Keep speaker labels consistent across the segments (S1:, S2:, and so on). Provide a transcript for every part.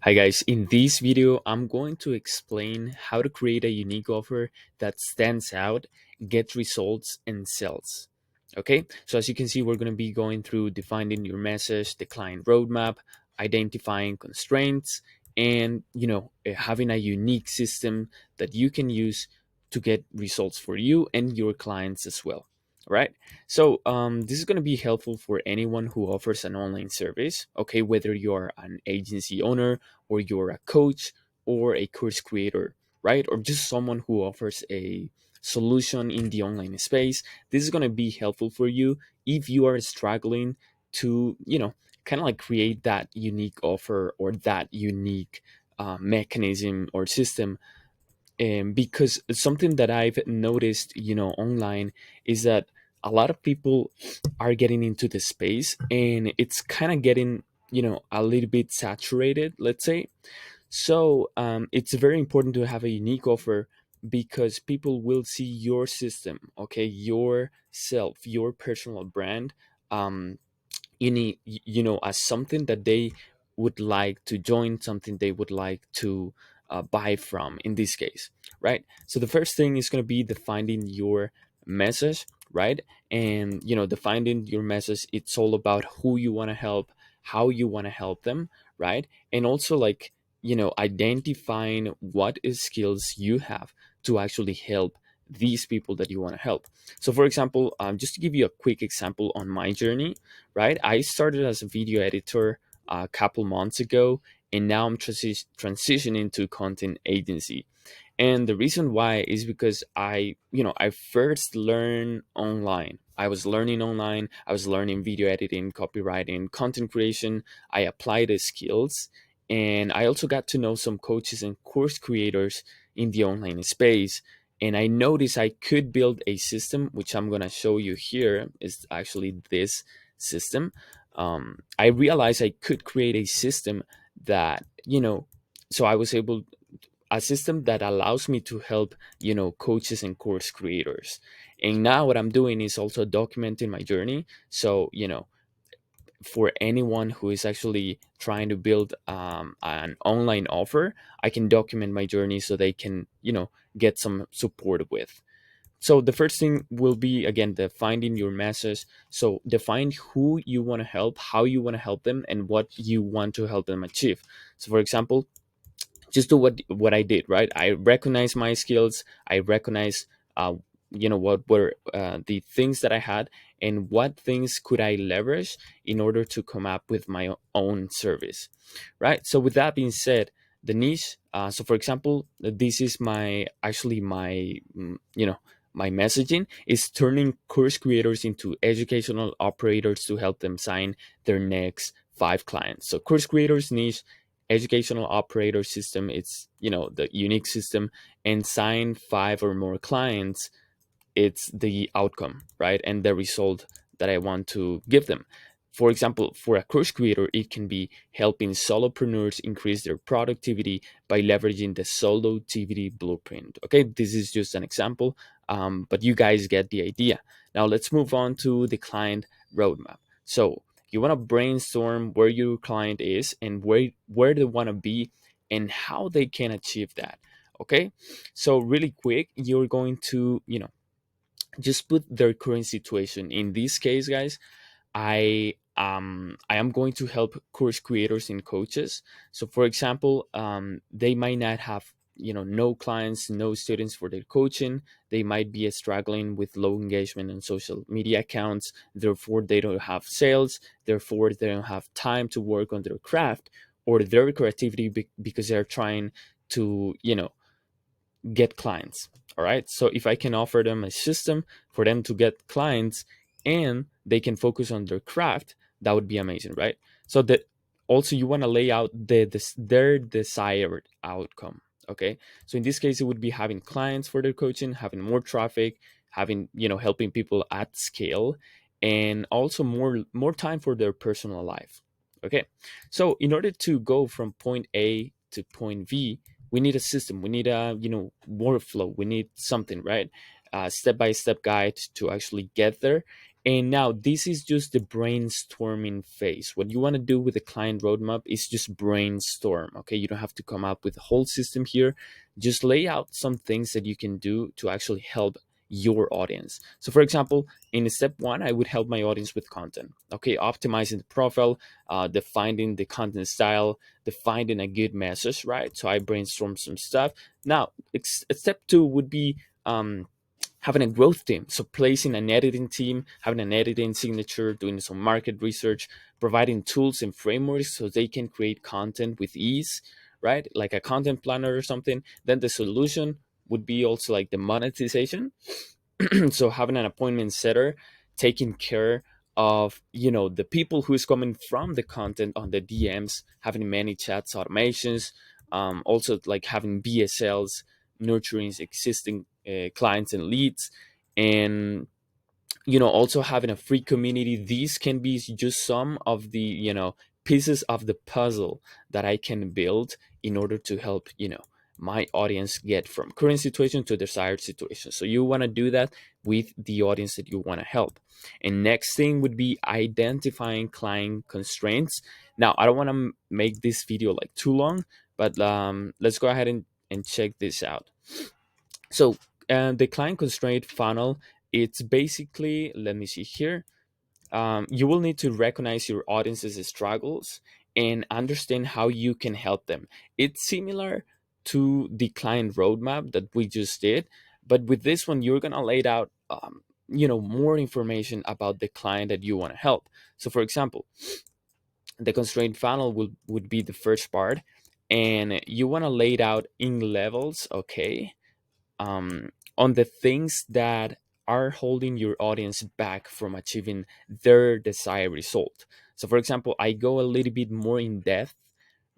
S1: Hi guys, in this video I'm going to explain how to create a unique offer that stands out, gets results and sells. Okay, so as you can see, we're going to be going through defining your message, the client roadmap, identifying constraints, and having a unique system that you can use to get results for you and your clients as well. All right. So this is going to be helpful for anyone who offers an online service. Okay, whether you're an agency owner or you're a coach or a course creator, right? Or just someone who offers a solution in the online space. This is going to be helpful for you if you are struggling to, kind of like create that unique offer or that unique mechanism or system. Because something that I've noticed, online is that a lot of people are getting into the space and it's kind of getting, a little bit saturated, let's say. So it's very important to have a unique offer because people will see your system, okay, yourself, your personal brand, um, as something that they would like to join, something they would like to buy from. In this case, right? So the first thing is going to be defining your message, right? And defining your message, it's all about who you want to help, how you want to help them, right? And also, like, identifying what skills you have to actually help these people that you want to help. So for example, just to give you a quick example on my journey, right? I started as a video editor a couple months ago, and now I'm transitioning to content agency. And the reason why is because I first learned online. I was learning online. I was learning video editing, copywriting, content creation. I applied the skills, and I also got to know some coaches and course creators in the online space. And I noticed I could build a system, which I'm gonna show you here. Is actually this system. I realized I could create a system that so I was able a system that allows me to help coaches and course creators. And now what I'm doing is also documenting my journey. So for anyone who is actually trying to build an online offer, I can document my journey so they can get some support with. So the first thing will be, again, defining your message. So define who you want to help, how you want to help them, and what you want to help them achieve. So for example, just do what I did, right? I recognize my skills. I recognize what were the things that I had, and what things could I leverage in order to come up with my own service, right? So with that being said, the niche. So for example, this is my actually my my messaging is turning course creators into educational operators to help them sign their next five clients. So course creators niche, educational operator system, it's the unique system, and sign five or more clients, it's the outcome, right? And the result that I want to give them. For example, for a course creator, it can be helping solopreneurs increase their productivity by leveraging the solotivity blueprint. Okay, this is just an example, but you guys get the idea. Now let's move on to the client roadmap. So you want to brainstorm where your client is and where they want to be and how they can achieve that. Okay, so really quick, you're going to just put their current situation. In this case, guys, I am going to help course creators and coaches. So for example, they might not have no clients, no students for their coaching. They might be struggling with low engagement on social media accounts. Therefore they don't have sales. Therefore they don't have time to work on their craft or their creativity, because they're trying to get clients. All right, so if I can offer them a system for them to get clients and they can focus on their craft, that would be amazing, right? So that also you want to lay out their desired outcome. Okay, so in this case it would be having clients for their coaching, having more traffic, having helping people at scale, and also more time for their personal life. Okay, so in order to go from point A to point V, we need a system, we need a workflow, we need something, right? Step by step guide to actually get there. And now this is just the brainstorming phase. What you want to do with the client roadmap is just brainstorm. Okay, you don't have to come up with a whole system here. Just lay out some things that you can do to actually help your audience. So for example, in step one, I would help my audience with content. Okay, optimizing the profile, defining the content style, defining a good message, right? So I brainstorm some stuff. Now step two would be having a growth team. So placing an editing team, having an editing signature, doing some market research, providing tools and frameworks so they can create content with ease, right? Like a content planner or something. Then the solution would be also like the monetization. So having an appointment setter, taking care of the people who's coming from the content on the DMs, having many chats automations, also like having BSLs, nurturing existing clients and leads, and also having a free community. These can be just some of the pieces of the puzzle that I can build in order to help my audience get from current situation to desired situation. So you want to do that with the audience that you want to help. And next thing would be identifying client constraints. Now I don't want to make this video like too long, but let's go ahead and check this out. So the client constraint funnel, it's basically, let me see here. You will need to recognize your audience's struggles and understand how you can help them. It's similar to the client roadmap that we just did, but with this one, you're gonna lay out, more information about the client that you want to help. So, for example, the constraint funnel would be the first part, and you want to lay it out in levels, okay, on the things that are holding your audience back from achieving their desired result. So, for example, I go a little bit more in depth,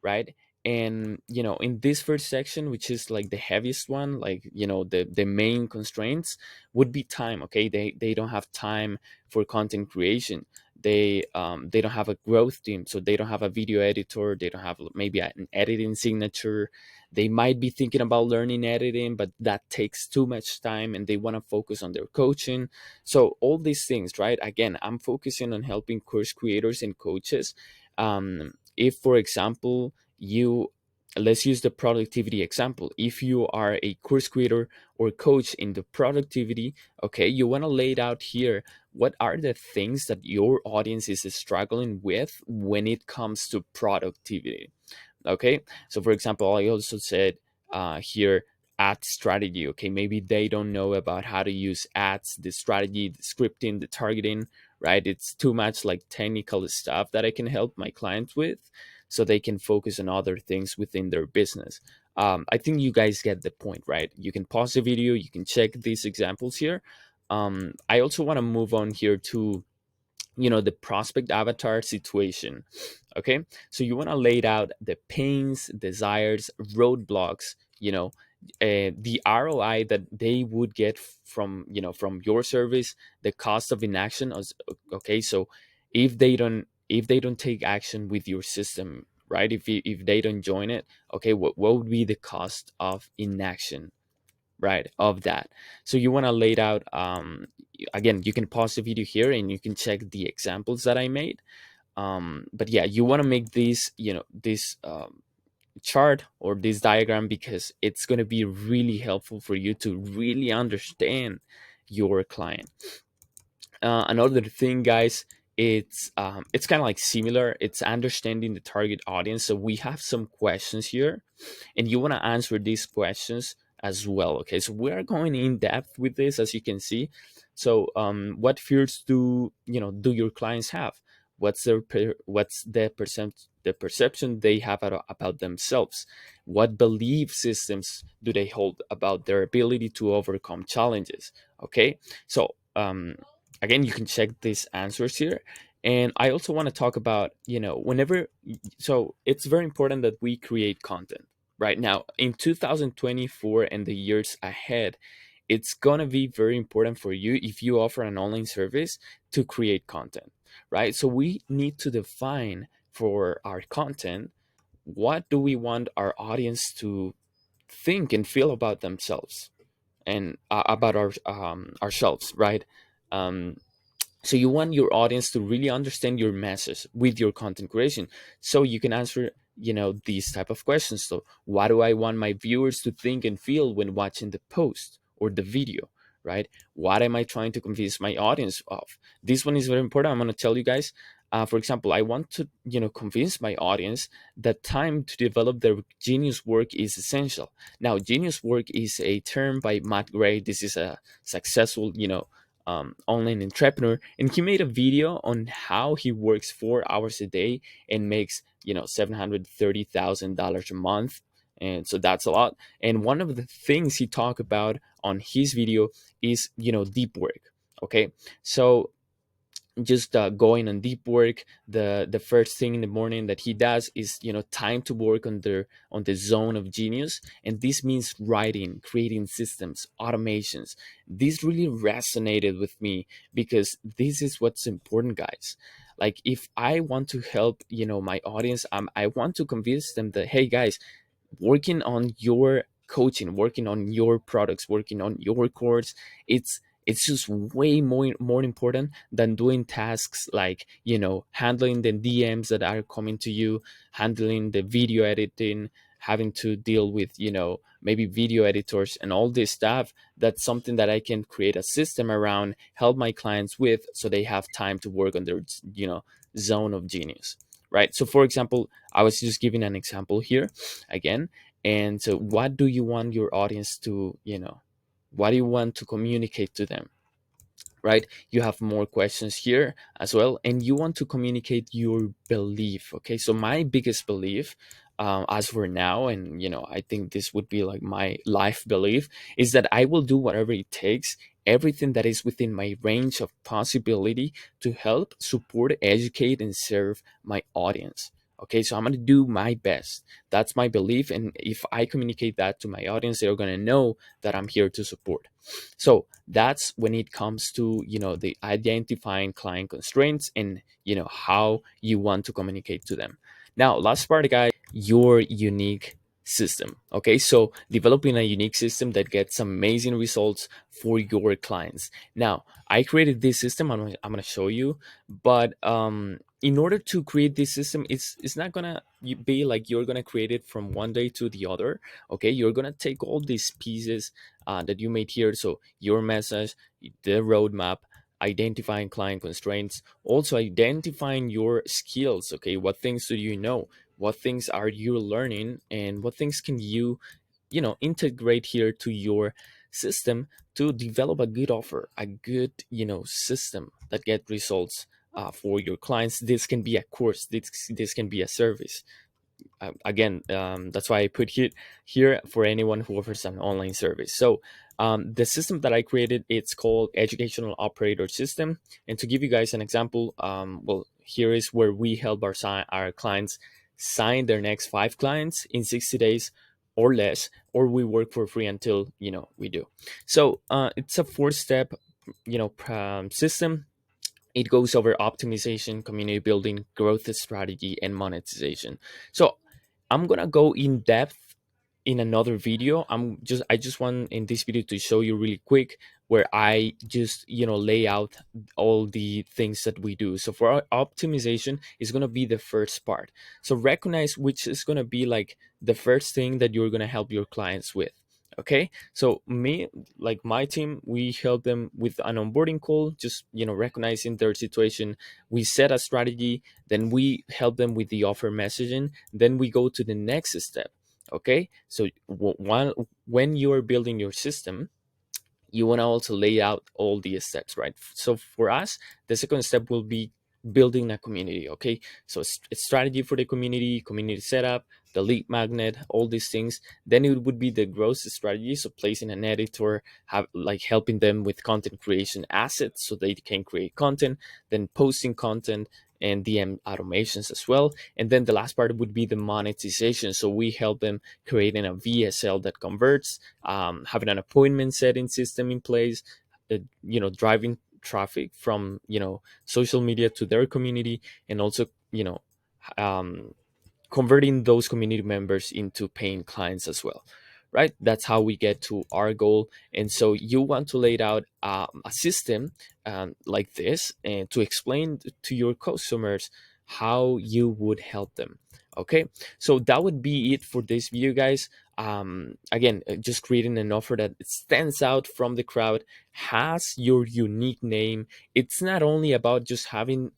S1: right? And in this first section, which is like the heaviest one, like the main constraints would be time. Okay, they don't have time for content creation. They don't have a growth team, so they don't have a video editor. They don't have maybe an editing signature. They might be thinking about learning editing, but that takes too much time and they want to focus on their coaching. So all these things, right? Again, I'm focusing on helping course creators and coaches. If, for example, let's use the productivity example. If you are a course creator or coach in the productivity, okay, you want to lay it out here. What are the things that your audience is struggling with when it comes to productivity? Okay, so for example, I also said here ad strategy. Okay, maybe they don't know about how to use ads, the strategy, the scripting, the targeting, right? It's too much like technical stuff that I can help my clients with so they can focus on other things within their business. I think you guys get the point, right? You can pause the video, you can check these examples here. I also want to move on here to the prospect avatar situation. Okay, so you want to lay out the pains, desires, roadblocks, the ROI that they would get from your service, the cost of inaction. Okay, so if they don't take action with your system, right, if they don't join it, okay, what would be the cost of inaction, right, of that? So you want to lay it out. Again, you can pause the video here and you can check the examples that I made. But yeah, you want to make this chart or this diagram because it's going to be really helpful for you to really understand your client. Another thing, guys, it's kind of like similar. It's understanding the target audience. So we have some questions here and you want to answer these questions as well. Okay, so we are going in depth with this, as you can see. So what fears do your clients have? What's the perception they have about themselves? What belief systems do they hold about their ability to overcome challenges? Okay, so again, you can check these answers here. And I also want to talk about, whenever, so it's very important that we create content right now in 2024 and the years ahead. It's going to be very important for you, if you offer an online service, to create content, right? So we need to define for our content, what do we want our audience to think and feel about themselves and about ourselves, right? um, So you want your audience to really understand your message with your content creation, so you can answer, these type of questions. So what do I want my viewers to think and feel when watching the post or the video, right? What am I trying to convince my audience of? This one is very important. I'm going to tell you guys. For example, I want to, convince my audience that time to develop their genius work is essential. Now, genius work is a term by Matt Gray. This is a successful, online entrepreneur, and he made a video on how he works 4 hours a day and makes, $730,000 a month. And so that's a lot. And one of the things he talked about on his video is, deep work. Okay, so just going on deep work, the first thing in the morning that he does is, time to work on the zone of genius. And this means writing, creating systems, automations. This really resonated with me, because this is what's important, guys. Like, if I want to help, my audience, I want to convince them that, hey guys, working on your coaching, working on your products, working on your course, it's just way more important than doing tasks like, handling the DMs that are coming to you, handling the video editing, having to deal with, maybe video editors and all this stuff. That's something that I can create a system around, help my clients with, so they have time to work on their, zone of genius, right? So for example, I was just giving an example here again. And so what do you want your audience to, what do you want to communicate to them, right? You have more questions here as well, and you want to communicate your belief. Okay, so my biggest belief, as for now, and I think this would be like my life belief, is that I will do whatever it takes, everything that is within my range of possibility, to help, support, educate, and serve my audience. Okay, so I'm going to do my best. That's my belief, and if I communicate that to my audience, they're going to know that I'm here to support. So that's when it comes to, the identifying client constraints, and how you want to communicate to them. Now, last part, guys, your unique system. Okay, so developing a unique system that gets amazing results for your clients. Now, I created this system. I'm gonna show you, but in order to create this system, it's not gonna be like you're gonna create it from one day to the other. Okay, you're gonna take all these pieces that you made here. So your message, the roadmap, identifying client constraints, also identifying your skills. Okay, what things do you know? What things are you learning? And what things can you, integrate here to your system to develop a good offer, a good, system that get results for your clients. This can be a course. This can be a service. Again, that's why I put here for anyone who offers an online service. So the system that I created, it's called Educational Operator System. And to give you guys an example, well, here is where we help our clients sign their next 5 clients in 60 days or less, or we work for free until, we do. So it's a 4-step, system. It goes over optimization, community building, growth strategy, and monetization. So I'm gonna go in depth in another video. I just want in this video to show you really quick, where I just, lay out all the things that we do. So for our optimization is going to be the first part. So recognize which is going to be like the first thing that you're going to help your clients with. Okay, so me, like my team, we help them with an onboarding call, just, recognizing their situation. We set a strategy, then we help them with the offer messaging, then we go to the next step. Okay, so when you are building your system, you want to also lay out all the steps, right? So for us, the second step will be building a community. Okay, so it's strategy for the community setup, the lead magnet, all these things. Then it would be the growth strategy, so placing an editor, have like helping them with content creation assets so they can create content, then posting content and DM automations as well. And then the last part would be the monetization. So we help them creating a VSL that converts, having an appointment setting system in place, driving traffic from, social media to their community, and also, um, converting those community members into paying clients as well, right? That's how we get to our goal. And so you want to lay out a system like this and to explain to your customers how you would help them. Okay, so that would be it for this video, guys. Again, just creating an offer that stands out from the crowd, has your unique name. It's not only about just having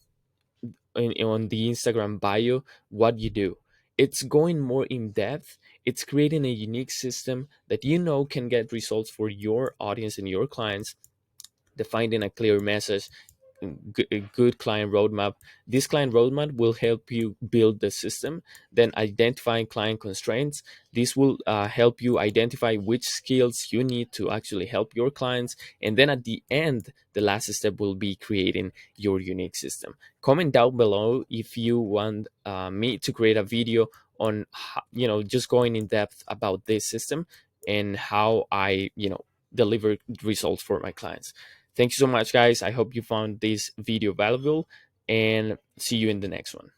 S1: on the Instagram bio what you do. It's going more in depth. It's creating a unique system that you know can get results for your audience and your clients, defining a clear message, a good client roadmap. This client roadmap will help you build the system, then identifying client constraints. This will help you identify which skills you need to actually help your clients. And then at the end, the last step will be creating your unique system. Comment down below if you want me to create a video on just going in depth about this system and how I deliver results for my clients. Thank you so much, guys. I hope you found this video valuable, and see you in the next one.